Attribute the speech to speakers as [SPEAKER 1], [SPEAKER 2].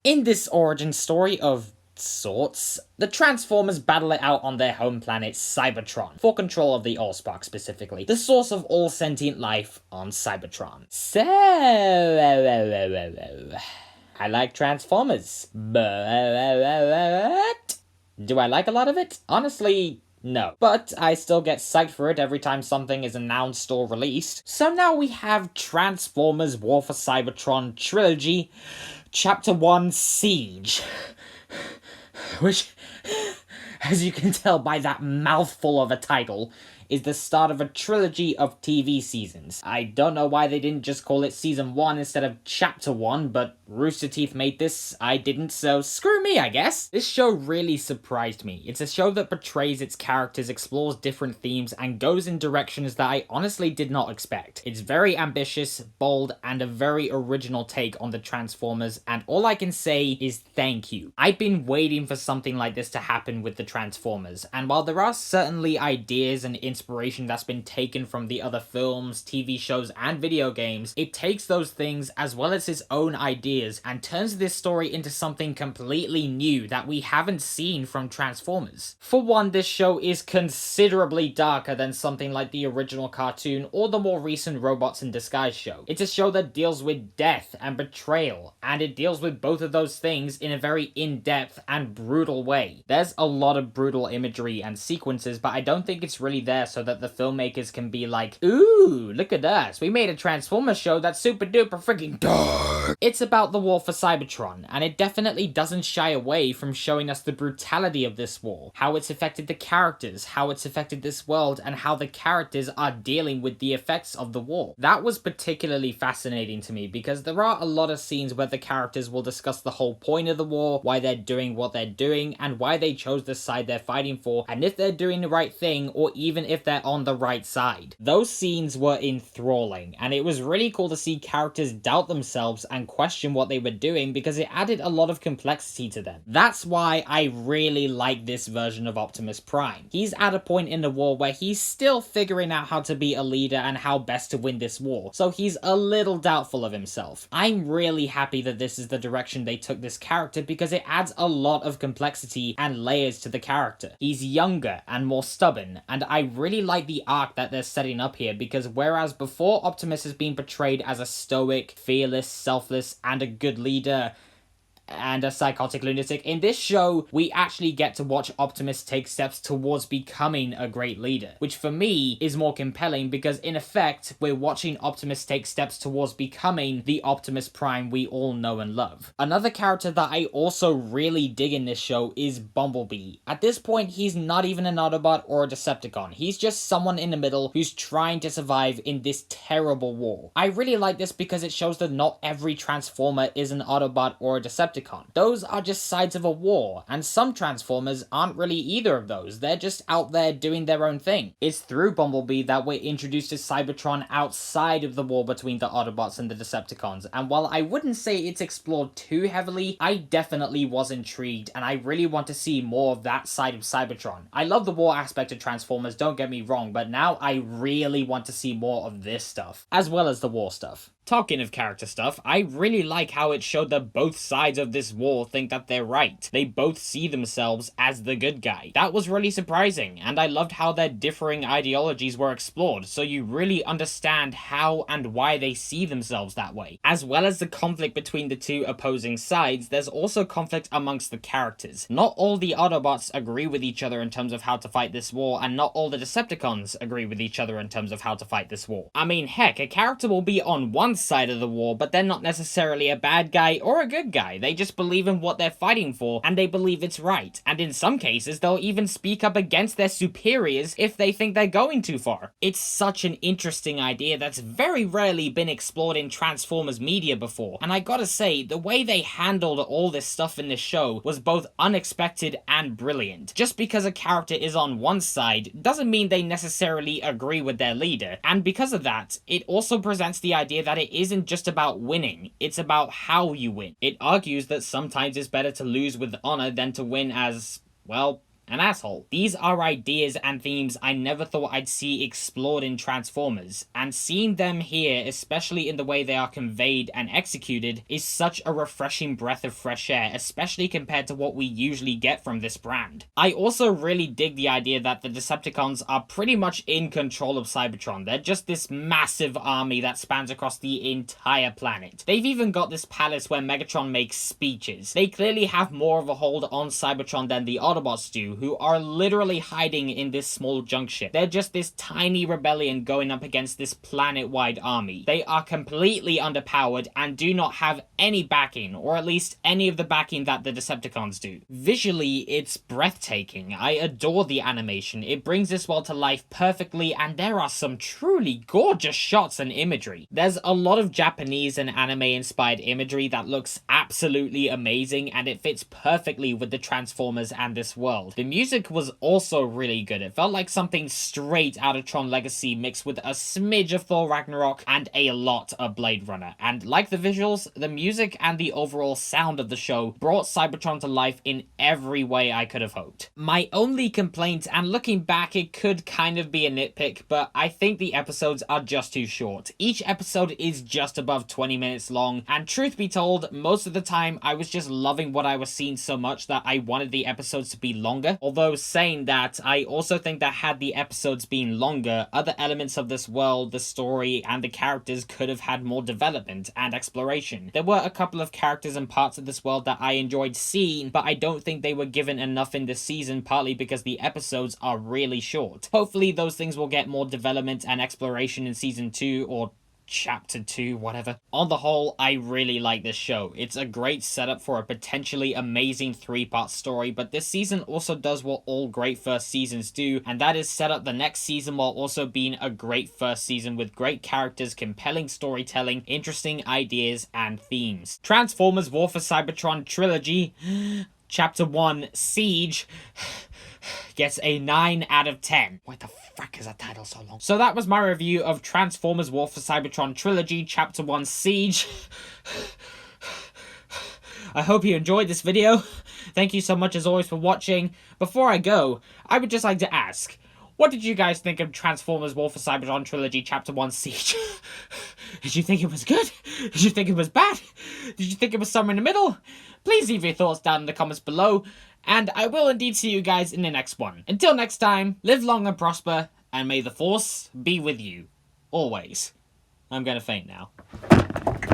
[SPEAKER 1] In this origin story of sorts, the Transformers battle it out on their home planet Cybertron for control of the Allspark, specifically the source of all sentient life on Cybertron. So, I like Transformers, but do I like a lot of it? Honestly, no. But I still get psyched for it every time something is announced or released. So now we have Transformers War for Cybertron Trilogy, Chapter 1 Siege. Which, as you can tell by that mouthful of a title, is the start of a trilogy of TV seasons. I don't know why they didn't just call it Season 1 instead of Chapter 1, but Rooster Teeth made this, I didn't, so screw me, I guess. This show really surprised me. It's a show that portrays its characters, explores different themes, and goes in directions that I honestly did not expect. It's very ambitious, bold, and a very original take on the Transformers, and all I can say is thank you. I've been waiting for something like this to happen with the Transformers, and while there are certainly ideas and inspiration that's been taken from the other films, TV shows, and video games, it takes those things as well as its own ideas and turns this story into something completely new that we haven't seen from Transformers. For one, this show is considerably darker than something like the original cartoon or the more recent Robots in Disguise show. It's a show that deals with death and betrayal, and it deals with both of those things in a very in-depth and brutal way. There's a lot of brutal imagery and sequences, but I don't think it's really there so that the filmmakers can be like, ooh, look at us, we made a Transformers show that's super duper freaking dark. It's about the war for Cybertron, and it definitely doesn't shy away from showing us the brutality of this war, how it's affected the characters, how it's affected this world, and how the characters are dealing with the effects of the war. That was particularly fascinating to me because there are a lot of scenes where the characters will discuss the whole point of the war, why they're doing what they're doing, and why they chose the side they're fighting for, and if they're doing the right thing, or even if they're on the right side. Those scenes were enthralling, and it was really cool to see characters doubt themselves and question what they were doing because it added a lot of complexity to them. That's why I really like this version of Optimus Prime. He's at a point in the war where he's still figuring out how to be a leader and how best to win this war, so he's a little doubtful of himself. I'm really happy that this is the direction they took this character because it adds a lot of complexity and layers to the character. He's younger and more stubborn, and I really like the arc that they're setting up here because whereas before Optimus has been portrayed as a stoic, fearless, selfless, and a good leader, and a psychotic lunatic, in this show, we actually get to watch Optimus take steps towards becoming a great leader, which for me is more compelling because in effect, we're watching Optimus take steps towards becoming the Optimus Prime we all know and love. Another character that I also really dig in this show is Bumblebee. At this point, he's not even an Autobot or a Decepticon. He's just someone in the middle who's trying to survive in this terrible war. I really like this because it shows that not every Transformer is an Autobot or a Decepticon. Those are just sides of a war, and some Transformers aren't really either of those. They're just out there doing their own thing. It's through Bumblebee that we're introduced to Cybertron outside of the war between the Autobots and the Decepticons, and while I wouldn't say it's explored too heavily, I definitely was intrigued, and I really want to see more of that side of Cybertron. I love the war aspect of Transformers, don't get me wrong, but now I really want to see more of this stuff, as well as the war stuff. Talking of character stuff, I really like how it showed that both sides of this war think that they're right. They both see themselves as the good guy. That was really surprising, and I loved how their differing ideologies were explored, so you really understand how and why they see themselves that way. As well as the conflict between the two opposing sides, there's also conflict amongst the characters. Not all the Autobots agree with each other in terms of how to fight this war, and not all the Decepticons agree with each other in terms of how to fight this war. I mean, heck, a character will be on one side of the war, but they're not necessarily a bad guy or a good guy. They just believe in what they're fighting for, and they believe it's right. And in some cases, they'll even speak up against their superiors if they think they're going too far. It's such an interesting idea that's very rarely been explored in Transformers media before, and I gotta say, the way they handled all this stuff in this show was both unexpected and brilliant. Just because a character is on one side doesn't mean they necessarily agree with their leader, and because of that, it also presents the idea that it isn't just about winning, it's about how you win. It argues that sometimes it's better to lose with honor than to win as, well, an asshole. These are ideas and themes I never thought I'd see explored in Transformers, and seeing them here, especially in the way they are conveyed and executed, is such a refreshing breath of fresh air, especially compared to what we usually get from this brand. I also really dig the idea that the Decepticons are pretty much in control of Cybertron. They're just this massive army that spans across the entire planet. They've even got this palace where Megatron makes speeches. They clearly have more of a hold on Cybertron than the Autobots do, who are literally hiding in this small junk ship. They're just this tiny rebellion going up against this planet-wide army. They are completely underpowered and do not have any backing, or at least any of the backing that the Decepticons do. Visually, it's breathtaking. I adore the animation. It brings this world to life perfectly, and there are some truly gorgeous shots and imagery. There's a lot of Japanese and anime-inspired imagery that looks absolutely amazing, and it fits perfectly with the Transformers and this world. The music was also really good. It felt like something straight out of Tron Legacy mixed with a smidge of Thor Ragnarok and a lot of Blade Runner. And like the visuals, the music and the overall sound of the show brought Cybertron to life in every way I could have hoped. My only complaint, and looking back it could kind of be a nitpick, but I think the episodes are just too short. Each episode is just above 20 minutes long, and truth be told, most of the time I was just loving what I was seeing so much that I wanted the episodes to be longer. Although saying that, I also think that had the episodes been longer, other elements of this world, the story, and the characters could have had more development and exploration. There were a couple of characters and parts of this world that I enjoyed seeing, but I don't think they were given enough in this season, partly because the episodes are really short. Hopefully those things will get more development and exploration in season 2, or chapter 2, whatever. On the whole, I really like this show. It's a great setup for a potentially amazing 3-part story, but this season also does what all great first seasons do, and that is set up the next season while also being a great first season with great characters, compelling storytelling, interesting ideas, and themes. Transformers War for Cybertron Trilogy, Chapter 1, Siege, gets a 9 out of 10. Why the fuck is that title so long? So that was my review of Transformers War for Cybertron Trilogy, Chapter 1, Siege. I hope you enjoyed this video. Thank you so much as always for watching. Before I go, I would just like to ask, what did you guys think of Transformers War for Cybertron Trilogy Chapter 1 Siege? Did you think it was good? Did you think it was bad? Did you think it was somewhere in the middle? Please leave your thoughts down in the comments below, and I will indeed see you guys in the next one. Until next time, live long and prosper, and may the Force be with you. Always. I'm gonna faint now.